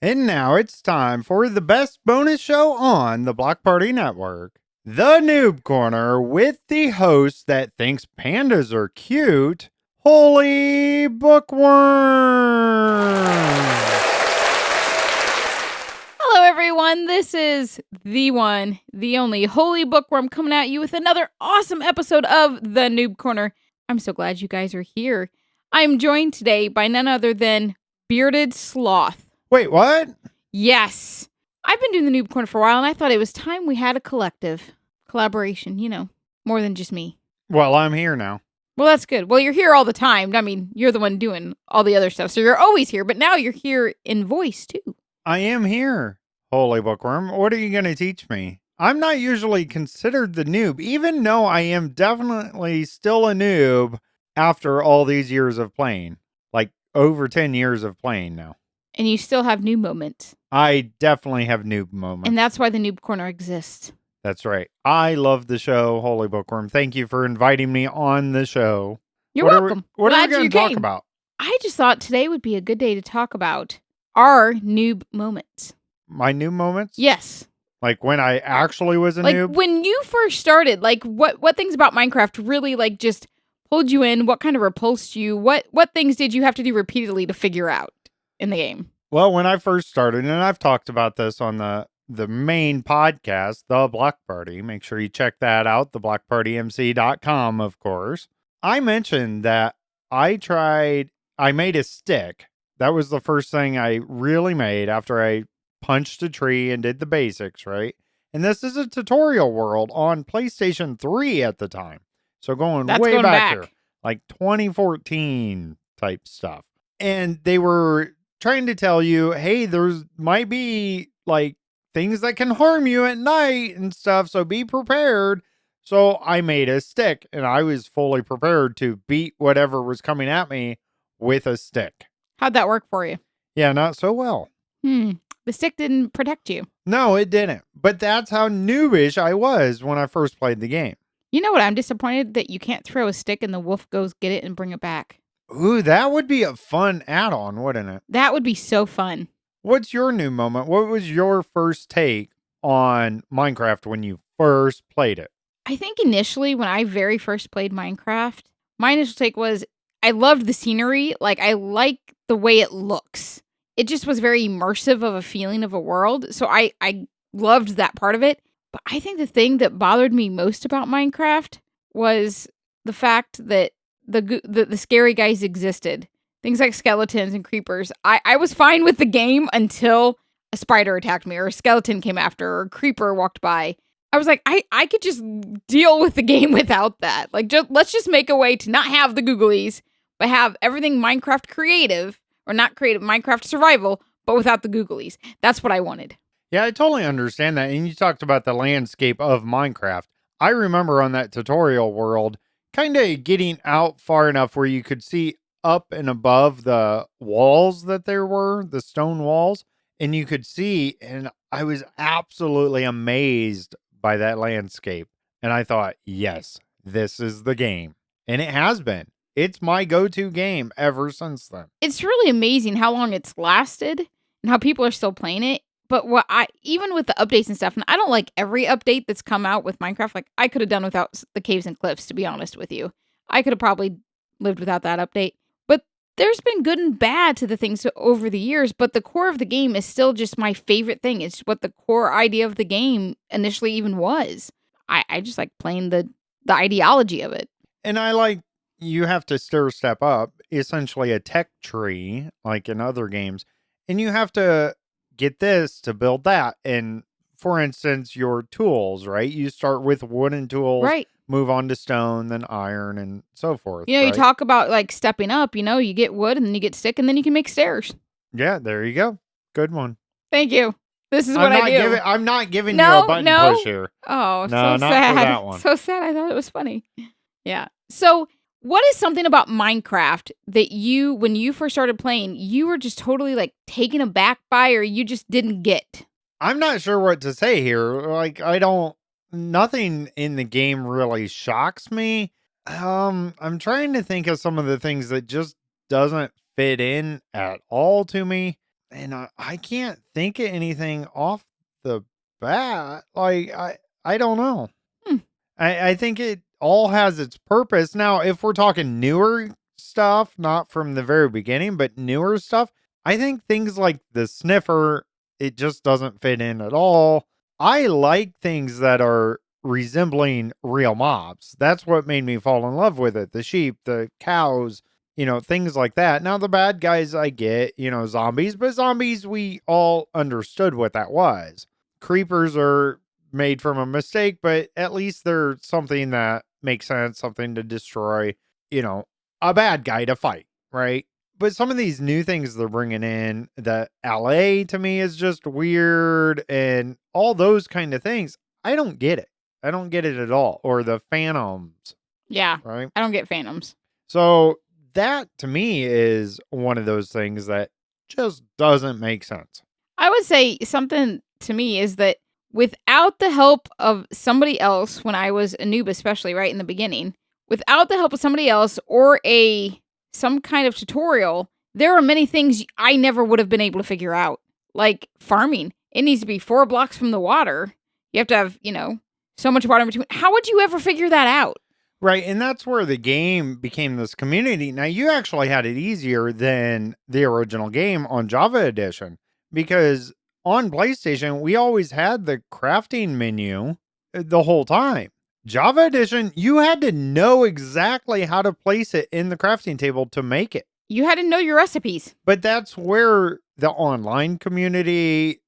And now it's time for the best bonus show on the Block Party Network, the Noob Corner, with the host that thinks pandas are cute, HolyBookwor. Hello, everyone. This is the one, the only HolyBookwor coming at you with another awesome episode of the Noob Corner. I'm so glad you guys are here. I'm joined today by none other than Bearded Sloth. Wait, what? Yes. I've been doing the Noob Corner for a while, and I thought it was time we had a collaboration, more than just me. Well, I'm here now. Well, that's good. Well, you're here all the time. I mean, you're the one doing all the other stuff, so you're always here, but now you're here in voice, too. I am here, HolyBookworm. What are you going to teach me? I'm not usually considered the noob, even though I am definitely still a noob after all these years of playing. Like, over 10 years of playing now. And you still have new moments. I definitely have noob moments. And that's why the Noob Corner exists. That's right. I love the show, HolyBookworm. Thank you for inviting me on the show. You're welcome. What are we going to talk about? I just thought today would be a good day to talk about our noob moments. My noob moments? Yes. Like when I actually was a noob? Like when you first started, like what things about Minecraft really like just pulled you in? What kind of repulsed you? What things did you have to do repeatedly to figure out in the game? Well, when I first started, and I've talked about this on the main podcast, The Block Party. Make sure you check that out, theblockpartymc.com, of course. I mentioned that I made a stick. That was the first thing I really made after I punched a tree and did the basics, right? And this is a tutorial world on PlayStation 3 at the time. So going way back here, like 2014 type stuff. And they were trying to tell you, hey, there's might be like things that can harm you at night and stuff, so be prepared. So I made a stick, and I was fully prepared to beat whatever was coming at me with a stick. How'd that work for you? Yeah, not so well. The stick didn't protect you. No, it didn't. But that's how noobish I was when I first played the game. You know what? I'm disappointed that you can't throw a stick and the wolf goes get it and bring it back. Ooh, that would be a fun add-on, wouldn't it? That would be so fun. What's your new moment? What was your first take on Minecraft when you first played it? I think initially when I very first played Minecraft, my initial take was I loved the scenery. Like, I like the way it looks. It just was very immersive of a feeling of a world. So I loved that part of it. But I think the thing that bothered me most about Minecraft was the fact that the scary guys existed. Things like skeletons and creepers. I was fine with the game until a spider attacked me or a skeleton came after or a creeper walked by. I was like, I could just deal with the game without that. Like, let's just make a way to not have the googlies, but have everything Minecraft creative, or not creative, Minecraft survival, but without the googlies. That's what I wanted. Yeah, I totally understand that. And you talked about the landscape of Minecraft. I remember on that tutorial world, kind of getting out far enough where you could see up and above the walls that there were, the stone walls, and you could see, and I was absolutely amazed by that landscape. And I thought, yes, this is the game. And it has been. It's my go-to game ever since then. It's really amazing how long it's lasted and how people are still playing it. But even with the updates and stuff, and I don't like every update that's come out with Minecraft. Like, I could have done without the caves and cliffs, to be honest with you. I could have probably lived without that update. But there's been good and bad to the things over the years. But the core of the game is still just my favorite thing. It's what the core idea of the game initially even was. I just like playing the ideology of it. And I like, you have to step up, essentially a tech tree, like in other games. And you have to get this to build that. And for instance, your tools, right? You start with wooden tools, right? Move on to stone, then iron, and so forth. You talk about like stepping up, you get wood and then you get stick and then you can make stairs. Yeah, there you go. Good one. Thank you. This is what I do. I'm not giving you a button push here. Oh, no, so not sad. For that one. So sad. I thought it was funny. Yeah. So what is something about Minecraft that when you first started playing, you were just totally like taken aback by, or you just didn't get? I'm not sure what to say here. Like, nothing in the game really shocks me. I'm trying to think of some of the things that just doesn't fit in at all to me. and I can't think of anything off the bat. Like, I don't know. Hmm. I think it all has its purpose. Now, if we're talking newer stuff, not from the very beginning, but newer stuff, I think things like the sniffer, it just doesn't fit in at all. I like things that are resembling real mobs. That's what made me fall in love with it. The sheep, the cows, things like that. Now, the bad guys, I get, zombies, but zombies, we all understood what that was. Creepers are made from a mistake, but at least they're something that makes sense, something to destroy, a bad guy to fight, right? But some of these new things they're bringing in, the LA to me is just weird, and all those kind of things, I don't get it. I don't get it at all. Or the phantoms. Yeah. Right. I don't get phantoms. So that to me is one of those things that just doesn't make sense. I would say something to me is that without the help of somebody else, when I was a noob, especially right in the beginning, without the help of somebody else or some kind of tutorial, there are many things I never would have been able to figure out. Like farming. It needs to be 4 blocks from the water. You have to have, so much water in between. How would you ever figure that out? Right, and that's where the game became this community. Now, you actually had it easier than the original game on Java Edition, because on PlayStation, we always had the crafting menu the whole time. Java Edition, you had to know exactly how to place it in the crafting table to make it. You had to know your recipes. But that's where the online community,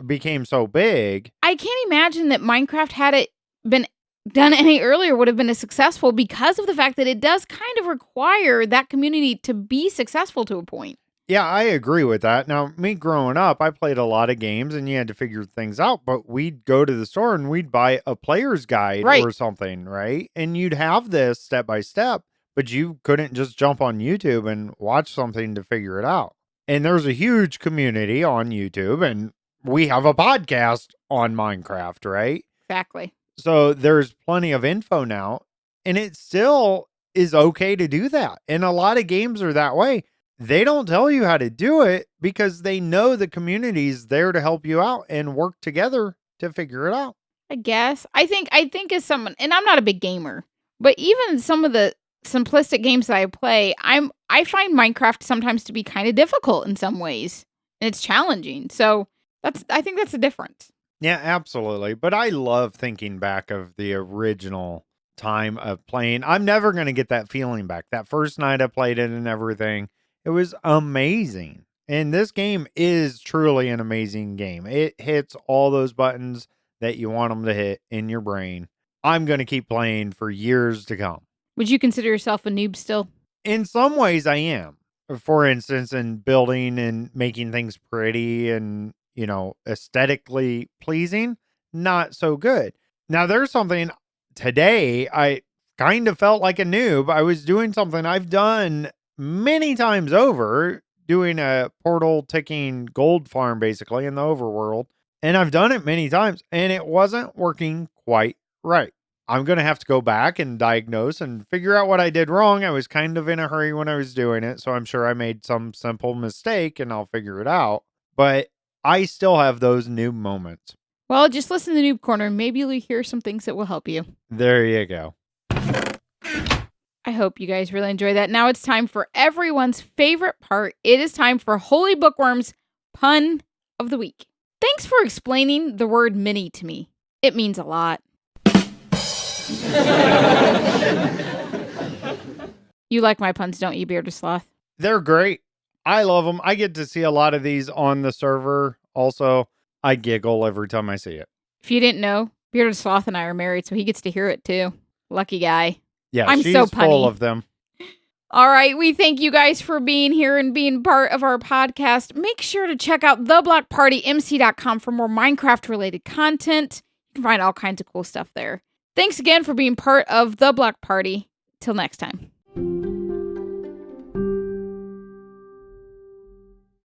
became so big. I can't imagine that Minecraft, had it been done any earlier, would have been as successful because of the fact that it does kind of require that community to be successful to a point. Yeah, I agree with that. Now, me growing up, I played a lot of games and you had to figure things out, but we'd go to the store and we'd buy a player's guide or something, right? And you'd have this step by step, but you couldn't just jump on YouTube and watch something to figure it out. And there's a huge community on YouTube, and we have a podcast on Minecraft, right? Exactly. So there's plenty of info now, and it still is okay to do that. And a lot of games are that way. They don't tell you how to do it because they know the community's there to help you out and work together to figure it out. I guess. I think as someone, and I'm not a big gamer, but even some of the simplistic games that I play, I find Minecraft sometimes to be kind of difficult in some ways, and it's challenging. So I think that's the difference. Yeah, absolutely. But I love thinking back of the original time of playing. I'm never going to get that feeling back. That first night I played it and everything, it was amazing. And this game is truly an amazing game. It hits all those buttons that you want them to hit in your brain. I'm going to keep playing for years to come. Would you consider yourself a noob still? In some ways, I am. For instance, in building and making things pretty and aesthetically pleasing, not so good. Now, there's something today I kind of felt like a noob. I was doing something I've done many times over, doing a portal ticking gold farm basically in the overworld. And I've done it many times and it wasn't working quite right. I'm going to have to go back and diagnose and figure out what I did wrong. I was kind of in a hurry when I was doing it, so I'm sure I made some simple mistake and I'll figure it out. But I still have those noob moments. Well, just listen to the Noob Corner. Maybe you'll hear some things that will help you. There you go. I hope you guys really enjoy that. Now it's time for everyone's favorite part. It is time for HolyBookworm's Pun of the Week. Thanks for explaining the word mini to me. It means a lot. You like my puns, don't you, Bearded Sloth? They're great. I love them. I get to see a lot of these on the server. Also, I giggle every time I see it. If you didn't know, Bearded Sloth and I are married, so he gets to hear it too. Lucky guy. Yeah, I'm she's so punny. Full of them. All right, we thank you guys for being here and being part of our podcast. Make sure to check out theblockpartymc.com for more Minecraft-related content. You can find all kinds of cool stuff there. Thanks again for being part of The Block Party. Till next time.